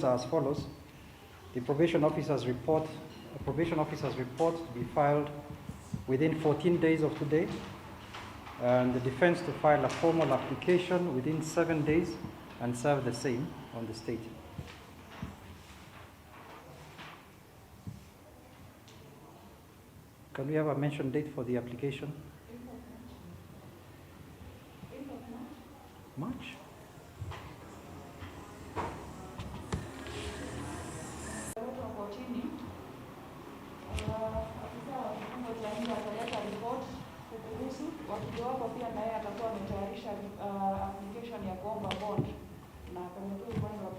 provisions are as follows. The probation officer's report to be filed within 14 days of today, and the defense to file a formal application within 7 days and serve the same on the state. Can we have a mention date for the application? March? Wakijawapo pia naye atakuwa ametayarisha application ya kuomba bond na kwenye upande wa